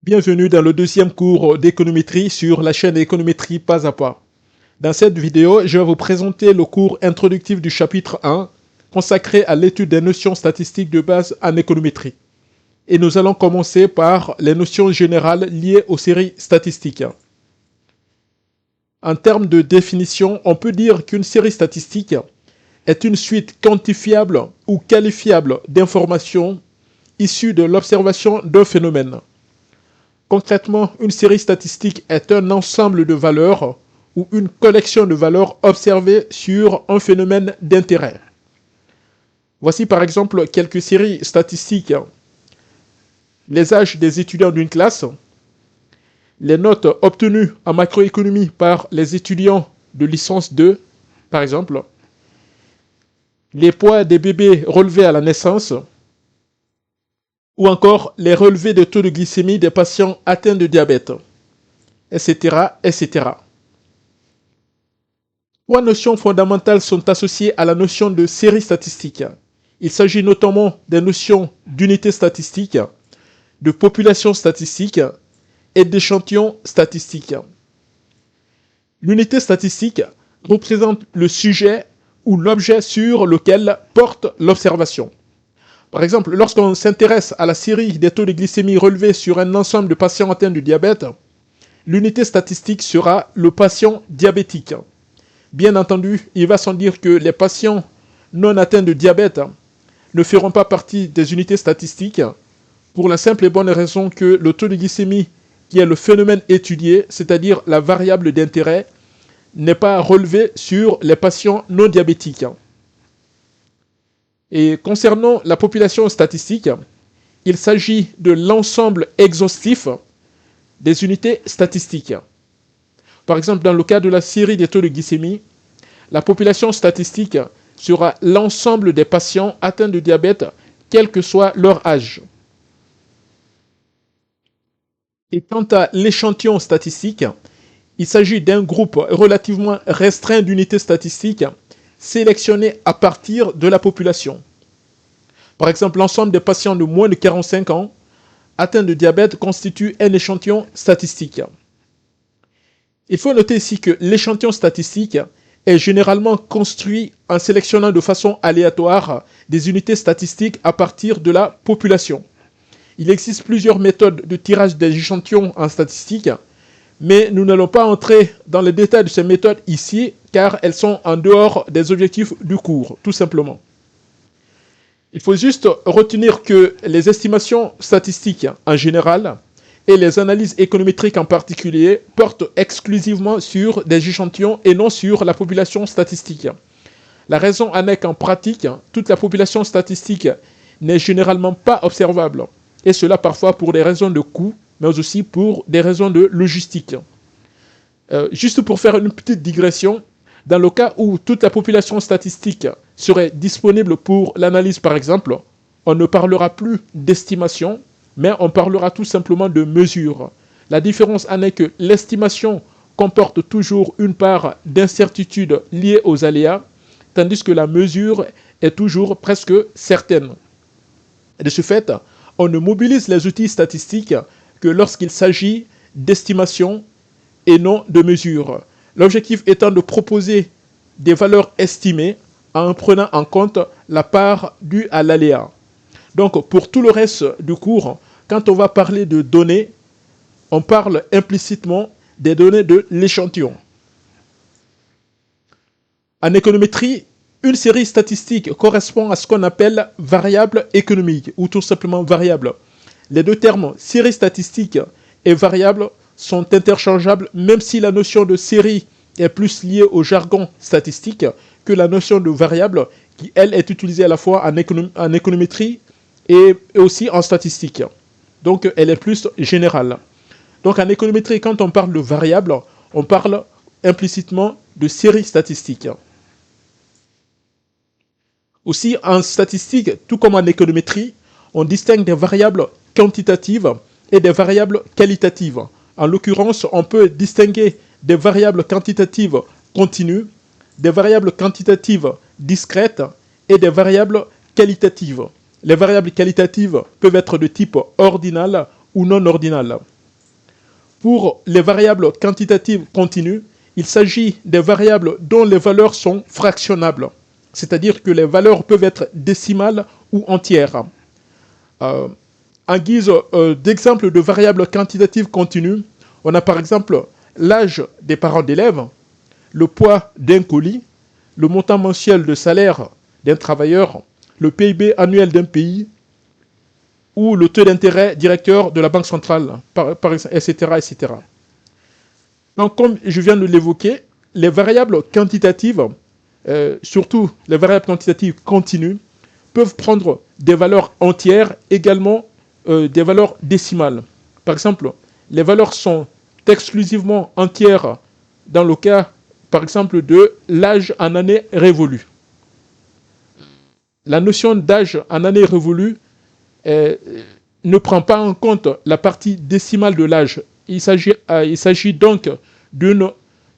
Bienvenue dans le deuxième cours d'économétrie sur la chaîne Économétrie pas à pas. Dans cette vidéo, je vais vous présenter le cours introductif du chapitre 1 consacré à l'étude des notions statistiques de base en économétrie. Et nous allons commencer par les notions générales liées aux séries statistiques. En termes de définition, on peut dire qu'une série statistique est une suite quantifiable ou qualifiable d'informations issues de l'observation d'un phénomène. Concrètement, une série statistique est un ensemble de valeurs ou une collection de valeurs observées sur un phénomène d'intérêt. Voici par exemple quelques séries statistiques. Les âges des étudiants d'une classe, les notes obtenues en macroéconomie par les étudiants de licence 2, par exemple, les poids des bébés relevés à la naissance, ou encore les relevés de taux de glycémie des patients atteints de diabète, etc., etc. Trois notions fondamentales sont associées à la notion de série statistique. Il s'agit notamment des notions d'unité statistique, de population statistique et d'échantillon statistique. L'unité statistique représente le sujet ou l'objet sur lequel porte l'observation. Par exemple, lorsqu'on s'intéresse à la série des taux de glycémie relevés sur un ensemble de patients atteints de diabète, l'unité statistique sera le patient diabétique. Bien entendu, il va sans dire que les patients non atteints de diabète ne feront pas partie des unités statistiques pour la simple et bonne raison que le taux de glycémie, qui est le phénomène étudié, c'est-à-dire la variable d'intérêt, n'est pas relevé sur les patients non diabétiques. Et concernant la population statistique, il s'agit de l'ensemble exhaustif des unités statistiques. Par exemple, dans le cas de la série des taux de glycémie, la population statistique sera l'ensemble des patients atteints de diabète, quel que soit leur âge. Et quant à l'échantillon statistique, il s'agit d'un groupe relativement restreint d'unités statistiques sélectionnés à partir de la population. Par exemple, l'ensemble des patients de moins de 45 ans atteints de diabète constitue un échantillon statistique. Il faut noter ici que l'échantillon statistique est généralement construit en sélectionnant de façon aléatoire des unités statistiques à partir de la population. Il existe plusieurs méthodes de tirage des échantillons en statistique, mais nous n'allons pas entrer dans les détails de ces méthodes ici, car elles sont en dehors des objectifs du cours, tout simplement. Il faut juste retenir que les estimations statistiques en général et les analyses économétriques en particulier portent exclusivement sur des échantillons et non sur la population statistique. La raison en est qu'en pratique, toute la population statistique n'est généralement pas observable, et cela parfois pour des raisons de coût, mais aussi pour des raisons de logistique. Juste pour faire une petite digression, dans le cas où toute la population statistique serait disponible pour l'analyse par exemple, on ne parlera plus d'estimation, mais on parlera tout simplement de mesure. La différence en est que l'estimation comporte toujours une part d'incertitude liée aux aléas, tandis que la mesure est toujours presque certaine. De ce fait, on ne mobilise les outils statistiques que lorsqu'il s'agit d'estimation et non de mesure. L'objectif étant de proposer des valeurs estimées en prenant en compte la part due à l'aléa. Donc, pour tout le reste du cours, quand on va parler de données, on parle implicitement des données de l'échantillon. En économétrie, une série statistique correspond à ce qu'on appelle variable économique ou tout simplement variable. Les deux termes série statistique et variable sont interchangeables, même si la notion de série est plus liée au jargon statistique que la notion de variable qui, elle, est utilisée à la fois en économétrie et aussi en statistique. Donc, elle est plus générale. Donc, en économétrie, quand on parle de variable, on parle implicitement de série statistique. Aussi, en statistique, tout comme en économétrie, on distingue des variables quantitatives et des variables qualitatives. En l'occurrence, on peut distinguer des variables quantitatives continues, des variables quantitatives discrètes et des variables qualitatives. Les variables qualitatives peuvent être de type ordinal ou non ordinal. Pour les variables quantitatives continues, il s'agit des variables dont les valeurs sont fractionnables, c'est-à-dire que les valeurs peuvent être décimales ou entières. Euh, En guise d'exemple de variables quantitatives continues, on a par exemple l'âge des parents d'élèves, le poids d'un colis, le montant mensuel de salaire d'un travailleur, le PIB annuel d'un pays ou le taux d'intérêt directeur de la banque centrale, etc., etc. Donc, comme je viens de l'évoquer, les variables quantitatives, surtout les variables quantitatives continues, peuvent prendre des valeurs entières, également des valeurs décimales. Par exemple, les valeurs sont exclusivement entières dans le cas, par exemple, de l'âge en année révolue. La notion d'âge en année révolue ne prend pas en compte la partie décimale de l'âge. Il s'agit donc d'une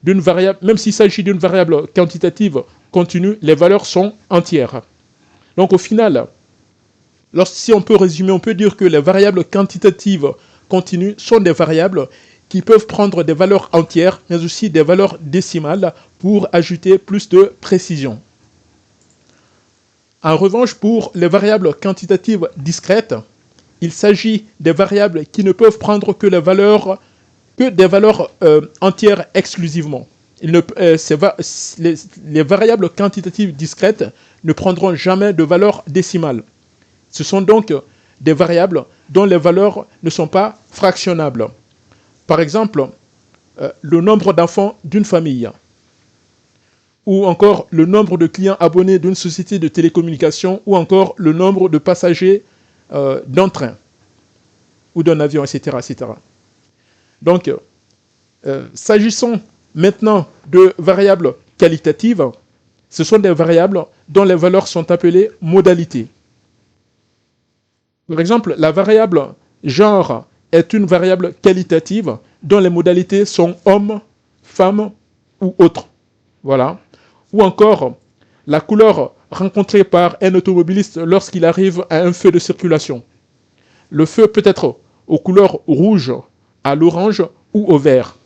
variable, même s'il s'agit d'une variable quantitative continue, les valeurs sont entières. Donc au final, si on peut résumer, on peut dire que les variables quantitatives continues sont des variables qui peuvent prendre des valeurs entières, mais aussi des valeurs décimales pour ajouter plus de précision. En revanche, pour les variables quantitatives discrètes, il s'agit des variables qui ne peuvent prendre que des valeurs entières exclusivement. Les variables quantitatives discrètes ne prendront jamais de valeur décimale. Ce sont donc des variables dont les valeurs ne sont pas fractionnables. Par exemple, le nombre d'enfants d'une famille, ou encore le nombre de clients abonnés d'une société de télécommunications, ou encore le nombre de passagers d'un train ou d'un avion, etc., etc. Donc, s'agissant maintenant de variables qualitatives, ce sont des variables dont les valeurs sont appelées modalités. Par exemple, la variable genre est une variable qualitative dont les modalités sont homme, femme ou autre. Voilà. Ou encore, la couleur rencontrée par un automobiliste lorsqu'il arrive à un feu de circulation. Le feu peut être aux couleurs rouge, à l'orange ou au vert.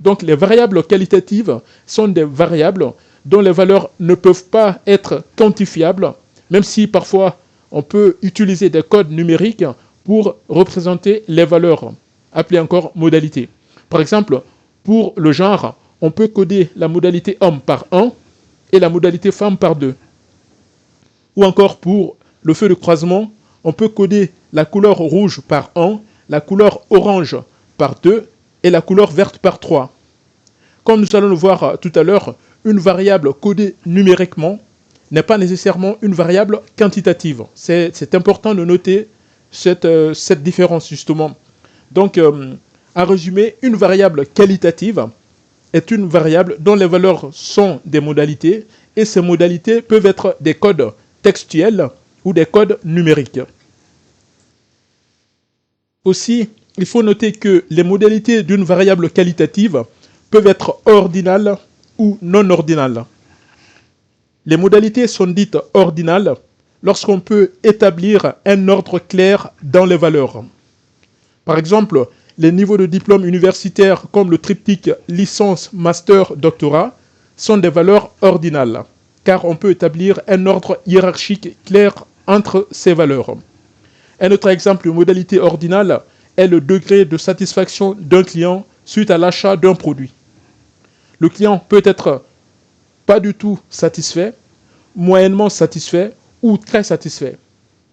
Donc les variables qualitatives sont des variables dont les valeurs ne peuvent pas être quantifiables, même si parfois on peut utiliser des codes numériques pour représenter les valeurs, appelées encore modalités. Par exemple, pour le genre, on peut coder la modalité homme par 1 et la modalité femme par 2. Ou encore pour le feu de croisement, on peut coder la couleur rouge par 1, la couleur orange par 2 et la couleur verte par 3. Comme nous allons le voir tout à l'heure, une variable codée numériquement n'est pas nécessairement une variable quantitative. C'est important de noter cette différence justement. Donc, en résumé, une variable qualitative est une variable dont les valeurs sont des modalités et ces modalités peuvent être des codes textuels ou des codes numériques. Aussi, il faut noter que les modalités d'une variable qualitative peuvent être ordinales ou non ordinales. Les modalités sont dites ordinales lorsqu'on peut établir un ordre clair dans les valeurs. Par exemple, les niveaux de diplôme universitaire comme le triptyque licence, master, doctorat sont des valeurs ordinales, car on peut établir un ordre hiérarchique clair entre ces valeurs. Un autre exemple de modalité ordinale est le degré de satisfaction d'un client suite à l'achat d'un produit. Le client peut être pas du tout satisfait, moyennement satisfait ou très satisfait.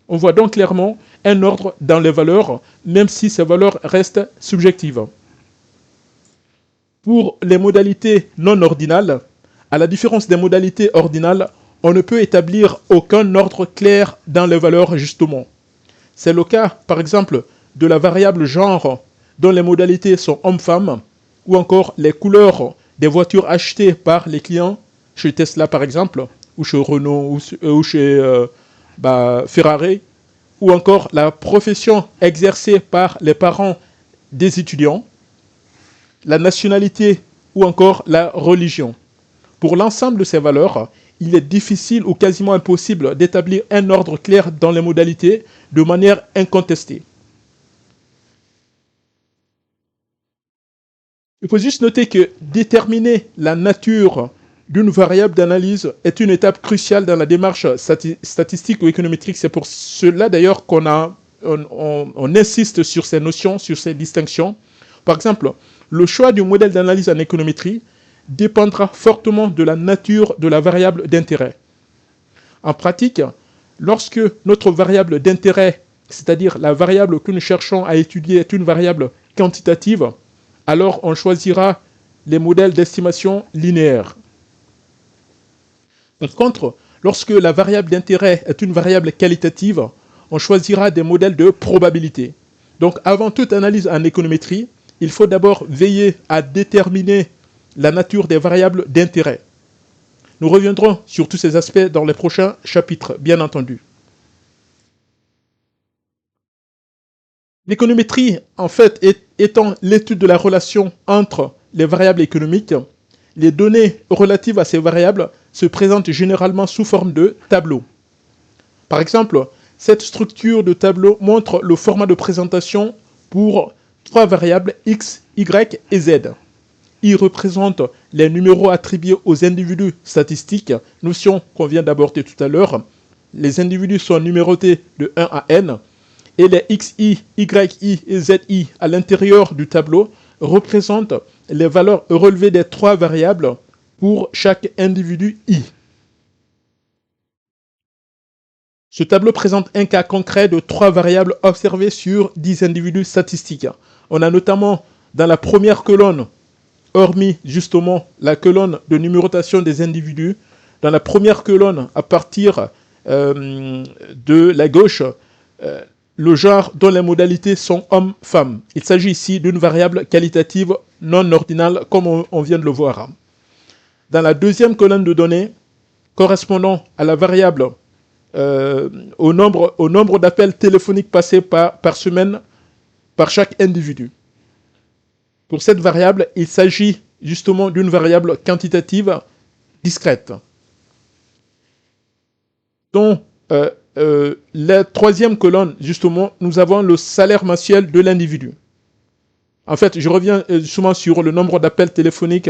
On voit donc clairement un ordre dans les valeurs, même si ces valeurs restent subjectives. Pour les modalités non ordinales, à la différence des modalités ordinales, on ne peut établir aucun ordre clair dans les valeurs justement. C'est le cas, par exemple, de la variable genre, dont les modalités sont homme-femme, ou encore les couleurs des voitures achetées par les clients, chez Tesla par exemple, ou chez Renault, ou chez Ferrari, ou encore la profession exercée par les parents des étudiants, la nationalité ou encore la religion. Pour l'ensemble de ces valeurs, il est difficile ou quasiment impossible d'établir un ordre clair dans les modalités de manière incontestée. Il faut juste noter que déterminer la nature d'une variable d'analyse est une étape cruciale dans la démarche statistique ou économétrique. C'est pour cela d'ailleurs on insiste sur ces notions, sur ces distinctions. Par exemple, le choix du modèle d'analyse en économétrie dépendra fortement de la nature de la variable d'intérêt. En pratique, lorsque notre variable d'intérêt, c'est-à-dire la variable que nous cherchons à étudier, est une variable quantitative, alors on choisira les modèles d'estimation linéaires. Par contre, lorsque la variable d'intérêt est une variable qualitative, on choisira des modèles de probabilité. Donc avant toute analyse en économétrie, il faut d'abord veiller à déterminer la nature des variables d'intérêt. Nous reviendrons sur tous ces aspects dans les prochains chapitres, bien entendu. L'économétrie, en fait, étant l'étude de la relation entre les variables économiques, les données relatives à ces variables se présentent généralement sous forme de tableaux. Par exemple, cette structure de tableau montre le format de présentation pour trois variables x, y et z. Il représente les numéros attribués aux individus statistiques, notion qu'on vient d'aborder tout à l'heure. Les individus sont numérotés de 1 à n, et les xi, yi et zi à l'intérieur du tableau représentent les valeurs relevées des trois variables pour chaque individu i. Ce tableau présente un cas concret de trois variables observées sur 10 individus statistiques. On a notamment dans la première colonne, hormis justement la colonne de numérotation des individus, dans la première colonne, à partir de la gauche, le genre dont les modalités sont homme-femme. Il s'agit ici d'une variable qualitative non ordinale, comme on vient de le voir. Dans la deuxième colonne de données, correspondant à la variable au nombre d'appels téléphoniques passés par semaine par chaque individu. Pour cette variable, il s'agit justement d'une variable quantitative discrète. Dans la troisième colonne, justement, nous avons le salaire mensuel de l'individu. En fait, je reviens justement sur le nombre d'appels téléphoniques.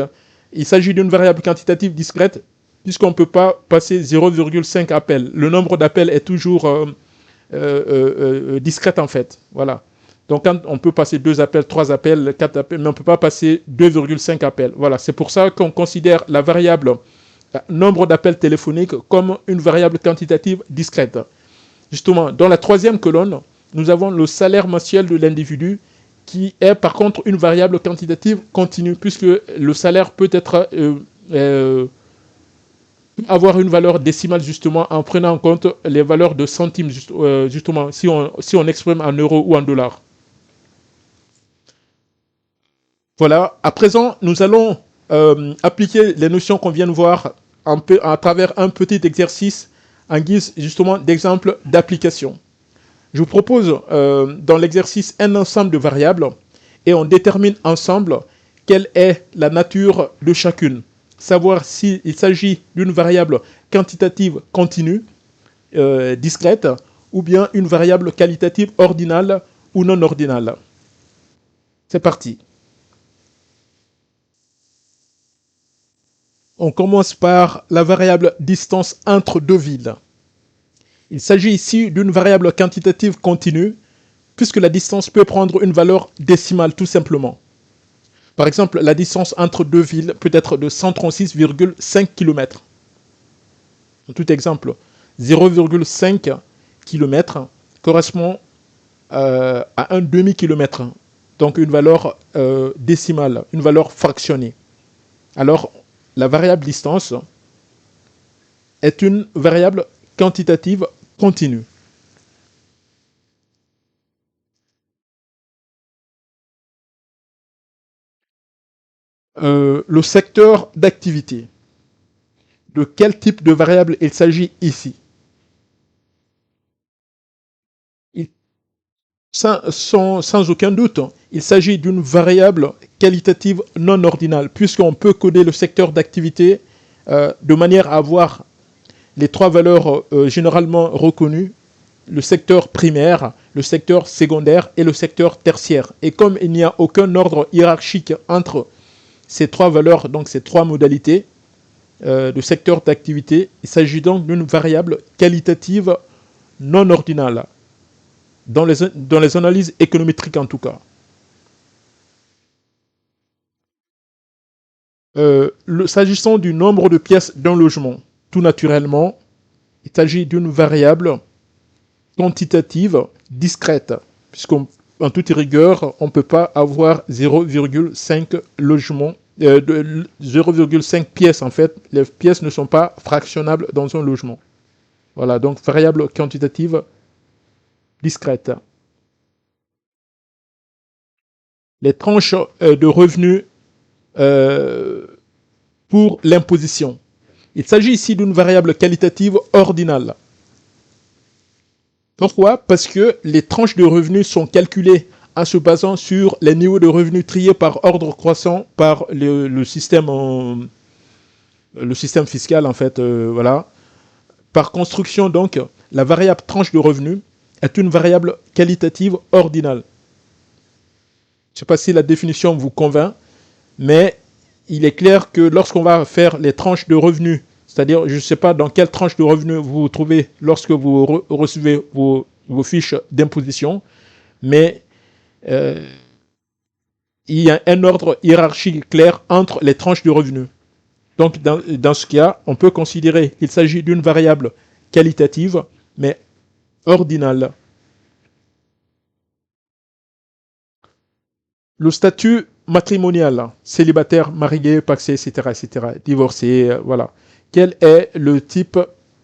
Il s'agit d'une variable quantitative discrète, puisqu'on ne peut pas passer 0,5 appels. Le nombre d'appels est toujours discrète en fait. Voilà. Donc quand on peut passer 2 appels, 3 appels, 4 appels, mais on ne peut pas passer 2,5 appels. Voilà. C'est pour ça qu'on considère la variable nombre d'appels téléphoniques comme une variable quantitative discrète. Justement, dans la troisième colonne, nous avons le salaire mensuel de l'individu qui est par contre une variable quantitative continue, puisque le salaire peut être avoir une valeur décimale justement en prenant en compte les valeurs de centimes justement si on exprime en euros ou en dollars. Voilà, à présent nous allons appliquer les notions qu'on vient de voir à travers un petit exercice en guise justement d'exemple d'application. Je vous propose dans l'exercice un ensemble de variables et on détermine ensemble quelle est la nature de chacune. Savoir s'il s'agit d'une variable quantitative continue, discrète, ou bien une variable qualitative ordinale ou non ordinale. C'est parti. On commence par la variable distance entre deux villes. Il s'agit ici d'une variable quantitative continue, puisque la distance peut prendre une valeur décimale tout simplement. Par exemple, la distance entre deux villes peut être de 136,5 km. En tout exemple, 0,5 km correspond à un demi-kilomètre, donc une valeur décimale, une valeur fractionnée. Alors, la variable distance est une variable quantitative continue. Le secteur d'activité. De quel type de variable il s'agit ici? Sans aucun doute, il s'agit d'une variable qualitative non ordinale, puisqu'on peut coder le secteur d'activité de manière à avoir les trois valeurs généralement reconnues, le secteur primaire, le secteur secondaire et le secteur tertiaire. Et comme il n'y a aucun ordre hiérarchique entre ces trois valeurs, donc ces trois modalités de secteur d'activité. Il s'agit donc d'une variable qualitative non ordinale, dans les analyses économétriques en tout cas. S'agissant du nombre de pièces d'un logement, tout naturellement, il s'agit d'une variable quantitative discrète, puisqu'en toute rigueur, on ne peut pas avoir 0,5 logements, 0,5 pièces en fait. Les pièces ne sont pas fractionnables dans un logement. Voilà, donc variable quantitative discrète. Les tranches de revenus pour l'imposition. Il s'agit ici d'une variable qualitative ordinale. Pourquoi? Parce que les tranches de revenus sont calculées en se basant sur les niveaux de revenus triés par ordre croissant par le système fiscal en fait. Voilà. Par construction donc, la variable tranche de revenus est une variable qualitative ordinale. Je ne sais pas si la définition vous convainc, mais il est clair que lorsqu'on va faire les tranches de revenus, c'est-à-dire, je ne sais pas dans quelle tranche de revenus vous vous trouvez lorsque vous recevez vos fiches d'imposition, mais il y a un ordre hiérarchique clair entre les tranches de revenus. Donc, dans ce cas, on peut considérer qu'il s'agit d'une variable qualitative, mais ordinale. Le statut matrimonial, célibataire, marié, pacsé, etc., divorcé, voilà. Quel est le type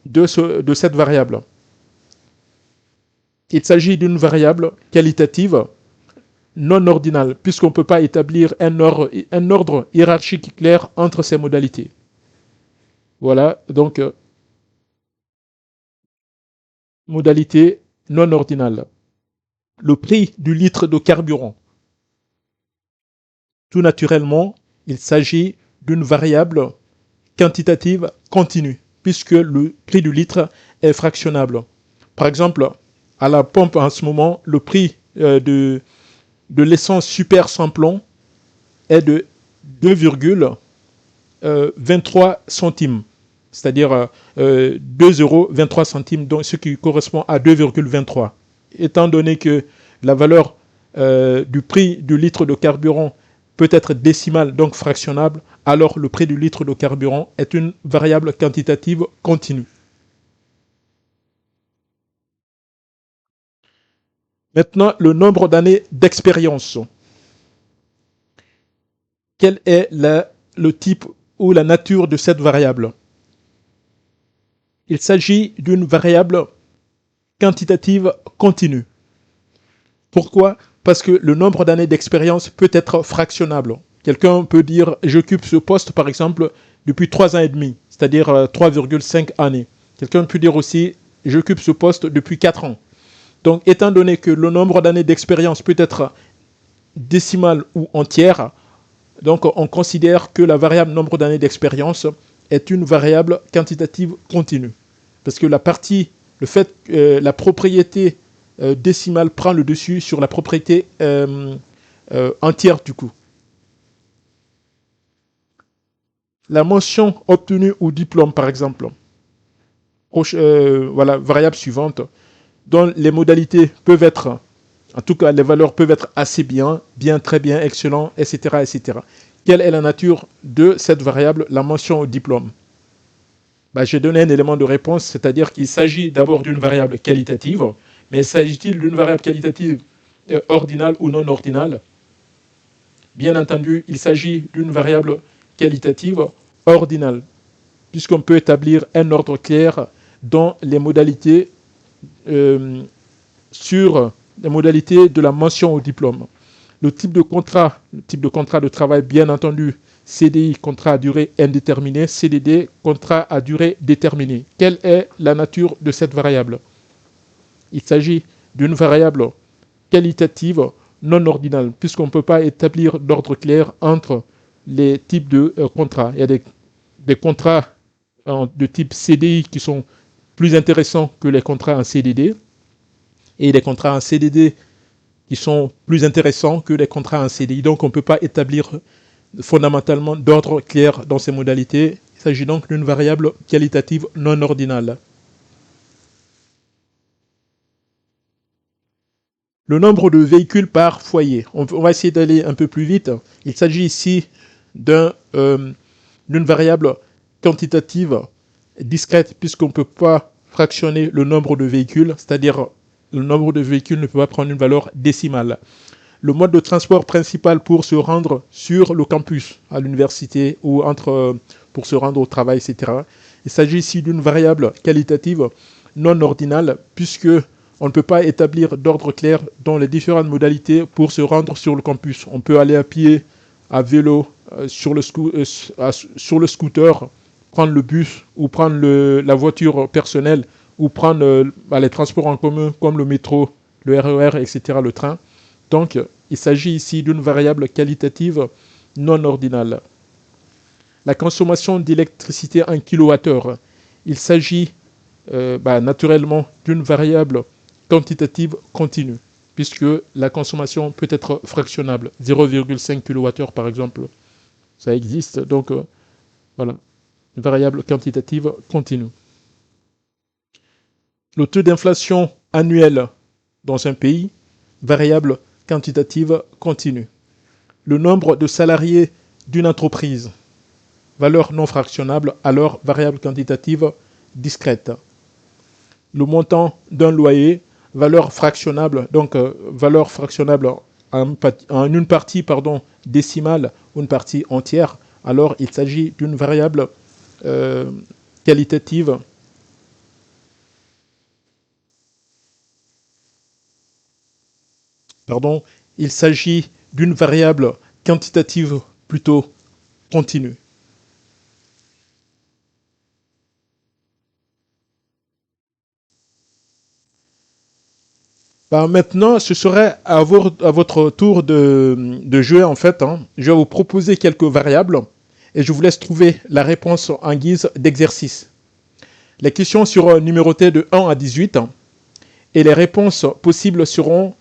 de cette variable? Il s'agit d'une variable qualitative non ordinale, puisqu'on ne peut pas établir un ordre hiérarchique clair entre ces modalités. Voilà, donc, modalité non ordinale. Le prix du litre de carburant. Tout naturellement, il s'agit d'une variable quantitative continue, puisque le prix du litre est fractionnable. Par exemple, à la pompe en ce moment, le prix de l'essence super sans plomb est de 2,23 centimes, c'est-à-dire 2,23 €, donc ce qui correspond à 2,23. Étant donné que la valeur du prix du litre de carburant peut être décimale, donc fractionnable, alors le prix du litre de carburant est une variable quantitative continue. Maintenant, le nombre d'années d'expérience. Quel est le type ou la nature de cette variable? Il s'agit d'une variable quantitative continue. Pourquoi? Parce que le nombre d'années d'expérience peut être fractionnable. Quelqu'un peut dire « j'occupe ce poste par exemple depuis 3 ans et demi », c'est-à-dire 3,5 années. Quelqu'un peut dire aussi « j'occupe ce poste depuis 4 ans ». Donc étant donné que le nombre d'années d'expérience peut être décimal ou entière, donc on considère que la variable nombre d'années d'expérience est une variable quantitative continue. Parce que la propriété décimale prend le dessus sur la propriété entière du coup. La mention obtenue au diplôme, par exemple. Voilà, variable suivante, dont les modalités peuvent être, en tout cas les valeurs peuvent être assez bien, bien, très bien, excellent, etc., etc. Quelle est la nature de cette variable, la mention au diplôme? J'ai donné un élément de réponse, c'est-à-dire qu'il s'agit d'abord d'une variable qualitative, mais s'agit-il d'une variable qualitative ordinale ou non ordinale? Bien entendu, il s'agit d'une variable qualitative ordinale, puisqu'on peut établir un ordre clair dans les modalités sur les modalités de la mention au diplôme. Le type de contrat de travail, bien entendu, CDI, contrat à durée indéterminée, CDD, contrat à durée déterminée. Quelle est la nature de cette variable? Il s'agit d'une variable qualitative non ordinale, puisqu'on ne peut pas établir d'ordre clair entre les types de contrats. Il y a des contrats de type CDI qui sont plus intéressants que les contrats en CDD, et des contrats en CDD qui sont plus intéressants que les contrats en CDI. Donc on ne peut pas établir fondamentalement d'ordre clair dans ses modalités. Il s'agit donc d'une variable qualitative non ordinale. Le nombre de véhicules par foyer. On va essayer d'aller un peu plus vite. Il s'agit ici d'une variable quantitative discrète puisqu'on ne peut pas fractionner le nombre de véhicules, c'est-à-dire le nombre de véhicules ne peut pas prendre une valeur décimale. Le mode de transport principal pour se rendre sur le campus, à l'université ou pour se rendre au travail, etc. Il s'agit ici d'une variable qualitative non ordinale puisque on ne peut pas établir d'ordre clair dans les différentes modalités pour se rendre sur le campus. On peut aller à pied, à vélo, sur le scooter, prendre le bus ou prendre la voiture personnelle ou prendre les transports en commun comme le métro, le RER, etc., le train. Donc, il s'agit ici d'une variable qualitative non ordinale. La consommation d'électricité en kWh. Il s'agit naturellement d'une variable quantitative continue, puisque la consommation peut être fractionnable. 0,5 kWh par exemple, ça existe. Donc, voilà, une variable quantitative continue. Le taux d'inflation annuel dans un pays, variable quantitative continue. Le nombre de salariés d'une entreprise, valeur non fractionnable, alors variable quantitative discrète. Le montant d'un loyer, valeur fractionnable, donc valeur fractionnable en une partie décimale ou une partie entière, alors il s'agit d'une variable qualitative il s'agit d'une variable quantitative plutôt continue. Maintenant, ce serait à votre tour de jouer en fait. Je vais vous proposer quelques variables et je vous laisse trouver la réponse en guise d'exercice. Les questions seront numérotées de 1 à 18 et les réponses possibles seront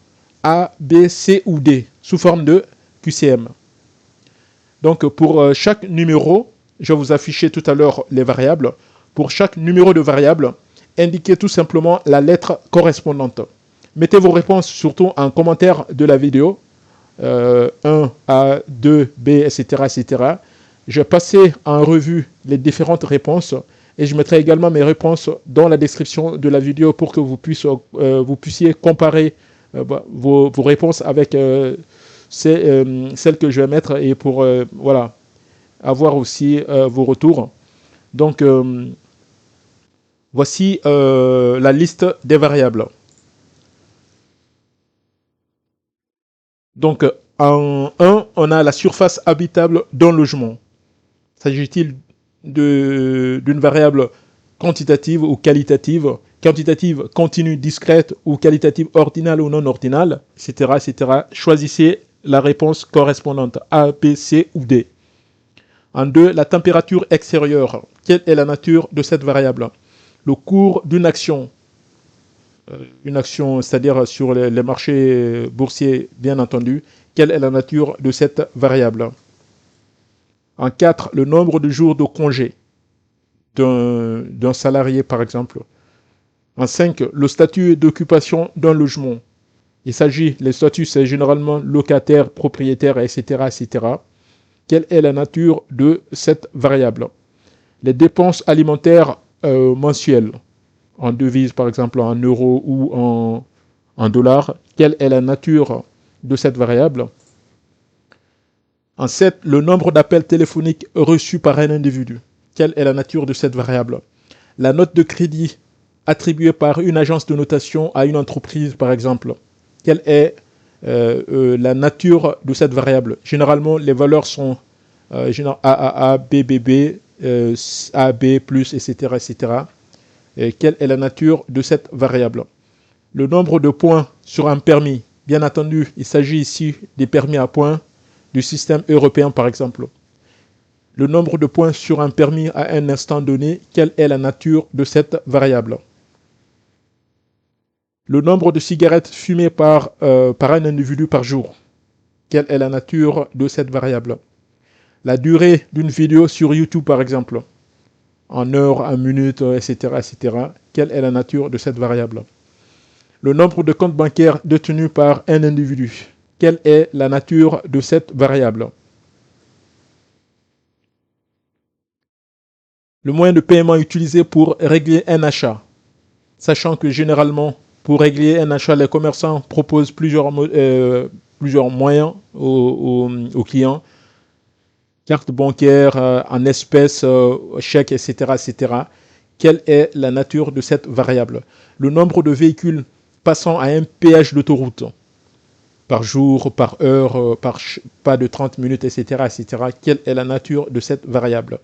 A, B, C ou D sous forme de QCM. Donc pour chaque numéro, je vais vous afficher tout à l'heure les variables. Pour chaque numéro de variable, indiquez tout simplement la lettre correspondante. Mettez vos réponses surtout en commentaire de la vidéo. 1, A, 2, B, etc., etc. Je vais passer en revue les différentes réponses et je mettrai également mes réponses dans la description de la vidéo pour que vous puissiez comparer vos réponses avec celles que je vais mettre et pour voilà, avoir aussi vos retours. Donc, voici la liste des variables. Donc, en 1, on a la surface habitable d'un logement. S'agit-il d'une variable quantitative ou qualitative, quantitative continue discrète ou qualitative ordinale ou non ordinale, etc., etc. Choisissez la réponse correspondante A, B, C ou D. En 2, la température extérieure. Quelle est la nature de cette variable? Le cours d'une action. Une action, c'est-à-dire sur les marchés boursiers, bien entendu. Quelle est la nature de cette variable? En 4, le nombre de jours de congé d'un salarié, par exemple. En 5, le statut d'occupation d'un logement. Les statuts, c'est généralement locataire, propriétaire, etc., etc. Quelle est la nature de cette variable? Les dépenses alimentaires mensuelles, en devises, par exemple en euros ou en dollars. Quelle est la nature de cette variable? En 7, le nombre d'appels téléphoniques reçus par un individu. Quelle est la nature de cette variable? La note de crédit attribuée par une agence de notation à une entreprise, par exemple. Quelle est la nature de cette variable? Généralement, les valeurs sont AAA, BBB, AB+, etc., etc. Et quelle est la nature de cette variable? Le nombre de points sur un permis. Bien entendu, il s'agit ici des permis à points du système européen, par exemple. Le nombre de points sur un permis à un instant donné, quelle est la nature de cette variable? Le nombre de cigarettes fumées par un individu par jour, quelle est la nature de cette variable? La durée d'une vidéo sur YouTube, par exemple, en heures, en minutes, etc., etc. Quelle est la nature de cette variable? Le nombre de comptes bancaires détenus par un individu. Quelle est la nature de cette variable? Le moyen de paiement utilisé pour régler un achat. Sachant que généralement, pour régler un achat, les commerçants proposent plusieurs moyens aux clients. Carte bancaire, en espèces, chèques, etc., etc. Quelle est la nature de cette variable? Le nombre de véhicules passant à un péage d'autoroute par jour, par heure, par pas de 30 minutes, etc., etc. Quelle est la nature de cette variable?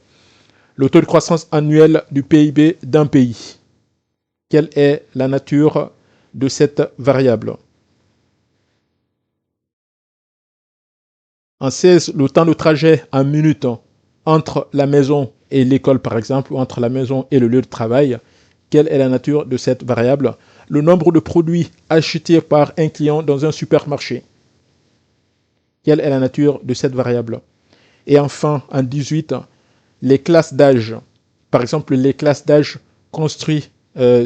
Le taux de croissance annuel du PIB d'un pays. Quelle est la nature de cette variable? En 16, le temps de trajet en minutes entre la maison et l'école, par exemple, ou entre la maison et le lieu de travail. Quelle est la nature de cette variable? Le nombre de produits achetés par un client dans un supermarché. Quelle est la nature de cette variable? Et enfin, en 18, les classes d'âge. Par exemple, les classes d'âge construites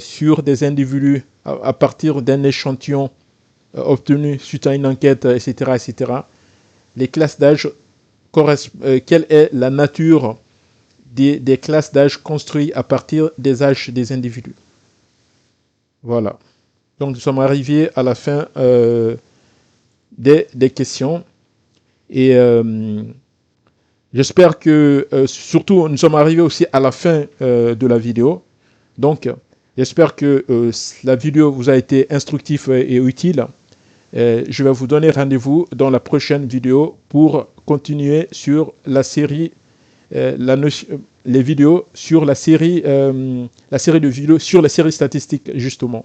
sur des individus à partir d'un échantillon obtenu suite à une enquête, etc., etc. Les classes d'âge, quelle est la nature des classes d'âge construites à partir des âges des individus? Voilà. Donc, nous sommes arrivés à la fin des questions. Et j'espère que, surtout, nous sommes arrivés aussi à la fin de la vidéo. Donc, j'espère que la vidéo vous a été instructive et utile. Je vais vous donner rendez-vous dans la prochaine vidéo pour continuer sur la série, les vidéos sur la série de vidéos sur les séries statistiques, justement.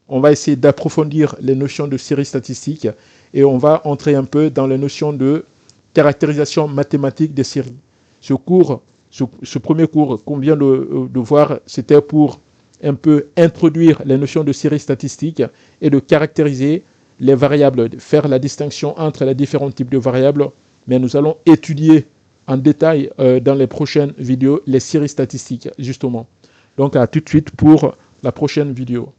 On va essayer d'approfondir les notions de séries statistiques et on va entrer un peu dans les notions de caractérisation mathématique des séries. Ce premier cours qu'on vient de voir, c'était pour un peu introduire les notions de séries statistiques et de caractériser les variables, faire la distinction entre les différents types de variables, mais nous allons étudier en détail dans les prochaines vidéos les séries statistiques, justement. Donc à tout de suite pour la prochaine vidéo.